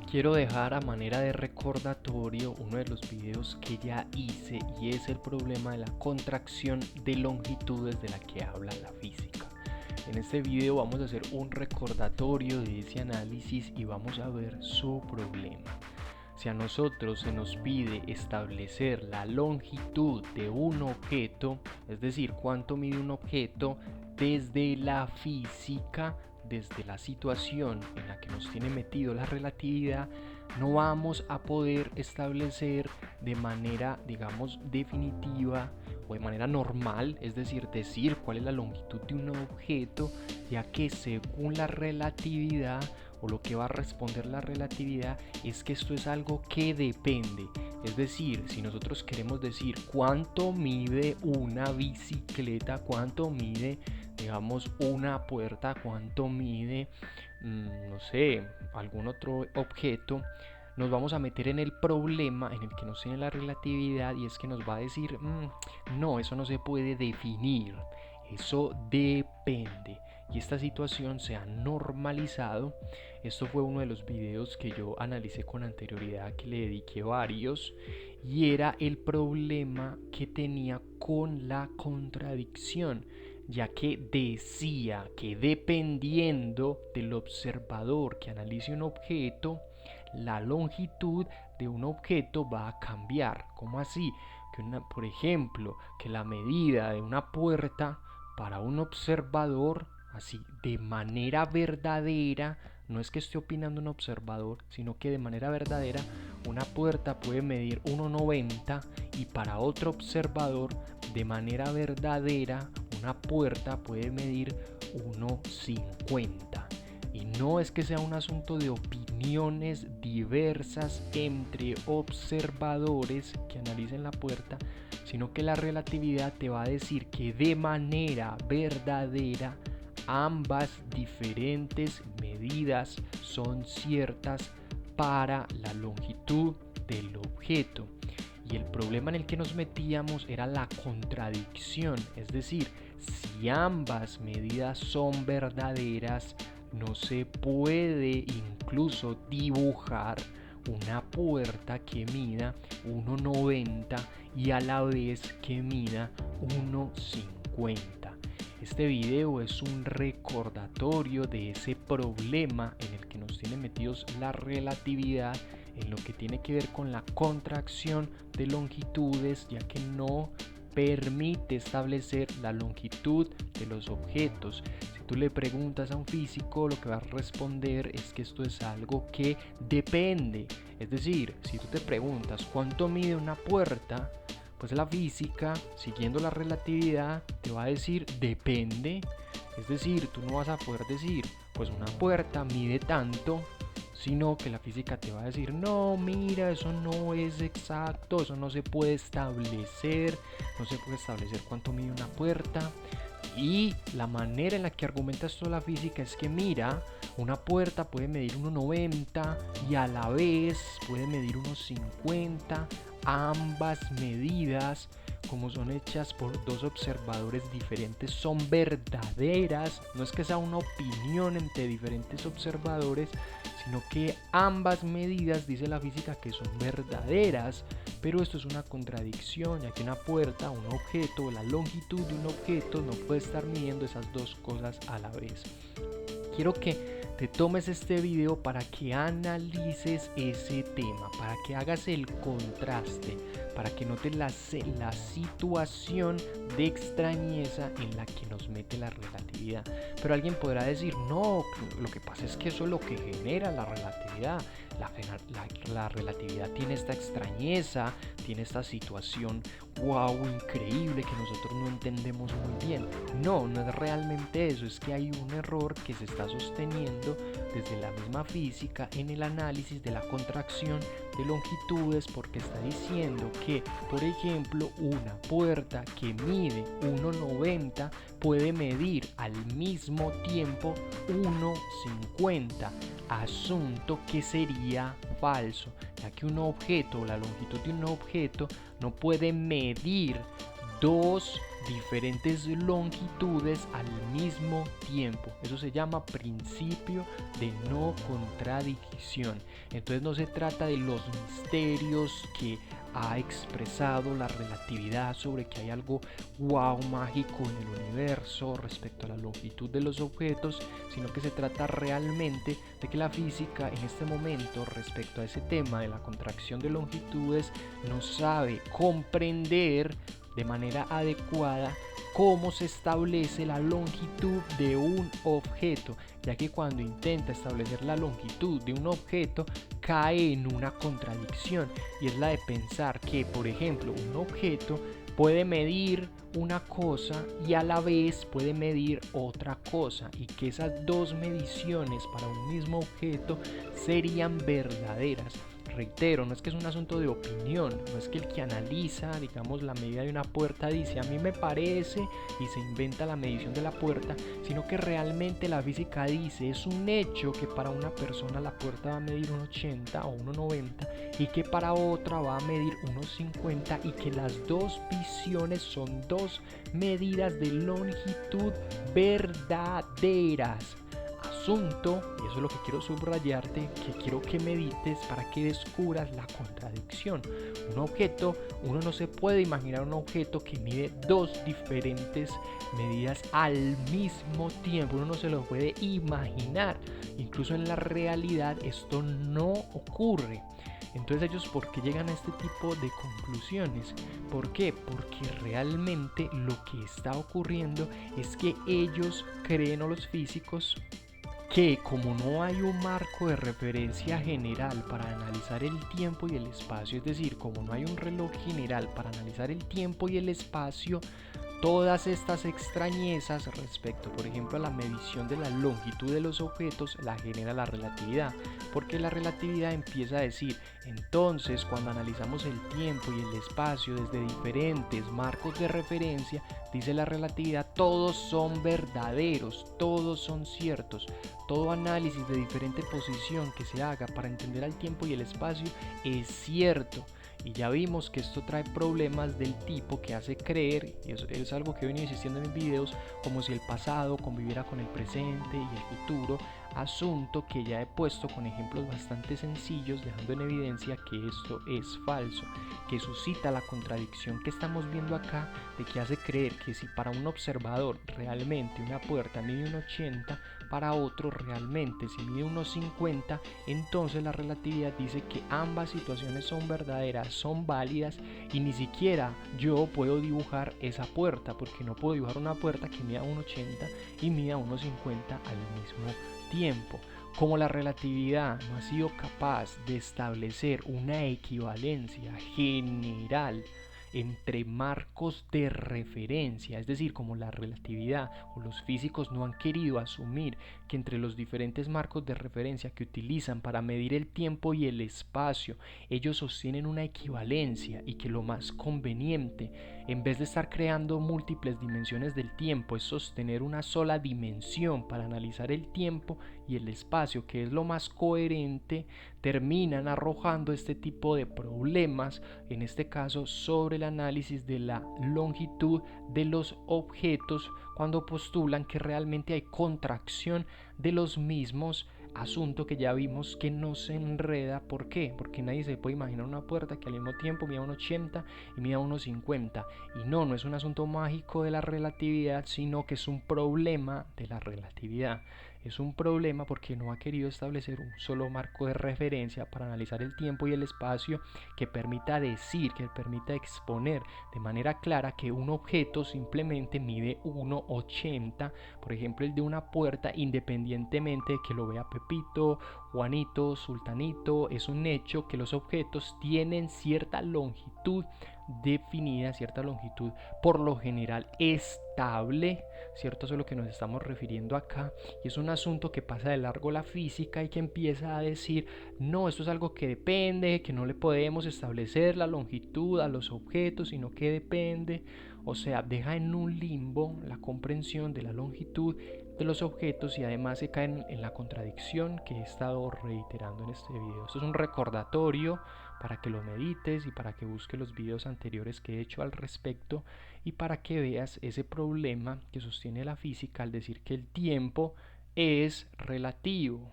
Quiero dejar a manera de recordatorio uno de los videos que ya hice y es el problema de la contracción de longitudes de la que habla la física. En este video vamos a hacer un recordatorio de ese análisis y vamos a ver su problema. Si a nosotros se nos pide establecer la longitud de un objeto, es decir, cuánto mide un objeto desde la física, desde la situación en la que nos tiene metido la relatividad, no vamos a poder establecer de manera, digamos, definitiva o de manera normal, es decir, cuál es la longitud de un objeto, ya que según la relatividad o lo que va a responder la relatividad es que esto es algo que depende. Es decir, si nosotros queremos decir cuánto mide una bicicleta, cuánto mide, digamos, una puerta, cuánto mide, no sé, algún otro objeto, nos vamos a meter en el problema en el que nos tiene la relatividad y es que nos va a decir, no, eso no se puede definir, eso depende. Y esta situación se ha normalizado. Esto fue uno de los videos que yo analicé con anterioridad, que le dediqué varios, y era el problema que tenía con la contradicción, ya que decía que dependiendo del observador que analice un objeto, la longitud de un objeto va a cambiar. ¿Cómo así? Por ejemplo, que la medida de una puerta para un observador, así de manera verdadera, no es que esté opinando un observador, sino que de manera verdadera una puerta puede medir 1,90 y para otro observador de manera verdadera una puerta puede medir 1,50. Y no es que sea un asunto de opiniones diversas entre observadores que analicen la puerta, sino que la relatividad te va a decir que de manera verdadera ambas diferentes medidas son ciertas para la longitud del objeto. Y el problema en el que nos metíamos era la contradicción, es decir, si ambas medidas son verdaderas, no se puede incluso dibujar una puerta que mida 1,90 y a la vez que mida 1,50. Este video es un recordatorio de ese problema en el que nos tiene metidos la relatividad en lo que tiene que ver con la contracción de longitudes, ya que no permite establecer la longitud de los objetos. Si tú le preguntas a un físico, lo que va a responder es que esto es algo que depende. Es decir, si tú te preguntas cuánto mide una puerta, pues la física, siguiendo la relatividad, te va a decir depende. Es decir, tú no vas a poder decir, pues una puerta mide tanto, sino que la física te va a decir, no, mira, eso no es exacto, eso no se puede establecer, no se puede establecer cuánto mide una puerta. Y la manera en la que argumenta esto la física es que, mira, una puerta puede medir 1,90 y a la vez puede medir 1,50. Ambas medidas, como son hechas por dos observadores diferentes, son verdaderas. No es que sea una opinión entre diferentes observadores, sino que ambas medidas, dice la física, que son verdaderas. Pero esto es una contradicción, ya que una puerta, un objeto, la longitud de un objeto no puede estar midiendo esas dos cosas a la vez. Quiero que te tomes este video para que analices ese tema, para que hagas el contraste, para que notes la situación de extrañeza en la que nos mete la relatividad. Pero alguien podrá decir, no, lo que pasa es que eso es lo que genera la relatividad. La relatividad tiene esta extrañeza, tiene esta situación, wow, increíble, que nosotros no entendemos muy bien. No, no es realmente eso, es que hay un error que se está sosteniendo desde la misma física en el análisis de la contracción de longitudes, porque está diciendo que, por ejemplo, una puerta que mide 1,90 puede medir al mismo tiempo 1,50, asunto que sería falso, ya que un objeto, la longitud de un objeto, no puede medir dos diferentes longitudes al mismo tiempo. Eso se llama principio de no contradicción. Entonces no se trata de los misterios que ha expresado la relatividad sobre que hay algo wow mágico en el universo respecto a la longitud de los objetos, sino que se trata realmente de que la física en este momento respecto a ese tema de la contracción de longitudes no sabe comprender de manera adecuada cómo se establece la longitud de un objeto, ya que cuando intenta establecer la longitud de un objeto cae en una contradicción, y es la de pensar que, por ejemplo, un objeto puede medir una cosa y a la vez puede medir otra cosa, y que esas dos mediciones para un mismo objeto serían verdaderas. Reitero, no es que es un asunto de opinión, no es que el que analiza, digamos, la medida de una puerta dice a mí me parece y se inventa la medición de la puerta, sino que realmente la física dice es un hecho que para una persona la puerta va a medir 1,80 o 1,90 y que para otra va a medir 1,50, y que las dos visiones son dos medidas de longitud verdaderas. Asunto, y eso es lo que quiero subrayarte, que quiero que medites para que descubras la contradicción. Un objeto, uno no se puede imaginar un objeto que mide dos diferentes medidas al mismo tiempo, uno no se lo puede imaginar, incluso en la realidad esto no ocurre. Entonces ellos, ¿por qué llegan a este tipo de conclusiones? ¿Por qué? Porque realmente lo que está ocurriendo es que ellos creen, o los físicos, que como no hay un marco de referencia general para analizar el tiempo y el espacio, es decir, como no hay un reloj general para analizar el tiempo y el espacio, todas estas extrañezas respecto, por ejemplo, a la medición de la longitud de los objetos la genera la relatividad, porque la relatividad empieza a decir, entonces cuando analizamos el tiempo y el espacio desde diferentes marcos de referencia, dice la relatividad, todos son verdaderos, todos son ciertos. Todo análisis de diferente posición que se haga para entender al tiempo y el espacio es cierto. Y ya vimos que esto trae problemas del tipo que hace creer, y eso es algo que he venido insistiendo en mis videos, como si el pasado conviviera con el presente y el futuro, asunto que ya he puesto con ejemplos bastante sencillos, dejando en evidencia que esto es falso, que suscita la contradicción que estamos viendo acá, de que hace creer que si para un observador realmente una puerta mide 1,80, para otro realmente si mide 1,50, entonces la relatividad dice que ambas situaciones son verdaderas, son válidas, y ni siquiera yo puedo dibujar esa puerta, porque no puedo dibujar una puerta que mida 1,80 y mida 1,50 al mismo tiempo. Como la relatividad no ha sido capaz de establecer una equivalencia general entre marcos de referencia, es decir, como la relatividad o los físicos no han querido asumir que entre los diferentes marcos de referencia que utilizan para medir el tiempo y el espacio, ellos sostienen una equivalencia, y que lo más conveniente, en vez de estar creando múltiples dimensiones del tiempo, es sostener una sola dimensión para analizar el tiempo y el espacio, que es lo más coherente, terminan arrojando este tipo de problemas, en este caso sobre el análisis de la longitud de los objetos, cuando postulan que realmente hay contracción de los mismos, asunto que ya vimos que no se enreda. ¿Por qué? Porque nadie se puede imaginar una puerta que al mismo tiempo mida 1,80 y mida 1,50, y no es un asunto mágico de la relatividad, sino que es un problema de la relatividad. Es un problema porque no ha querido establecer un solo marco de referencia para analizar el tiempo y el espacio que permita decir, que permita exponer de manera clara que un objeto simplemente mide 1,80, por ejemplo el de una puerta, independientemente de que lo vea Pepito, Juanito, Sultanito. Es un hecho que los objetos tienen cierta longitud definida, cierta longitud por lo general estable, ¿cierto? Eso es lo que nos estamos refiriendo acá, y es un asunto que pasa de largo la física y que empieza a decir, no, esto es algo que depende, que no le podemos establecer la longitud a los objetos, sino que depende. O sea, deja en un limbo la comprensión de la longitud de los objetos y además se caen en la contradicción que he estado reiterando en este video. Esto es un recordatorio para que lo medites y para que busques los videos anteriores que he hecho al respecto y para que veas ese problema que sostiene la física al decir que el tiempo es relativo.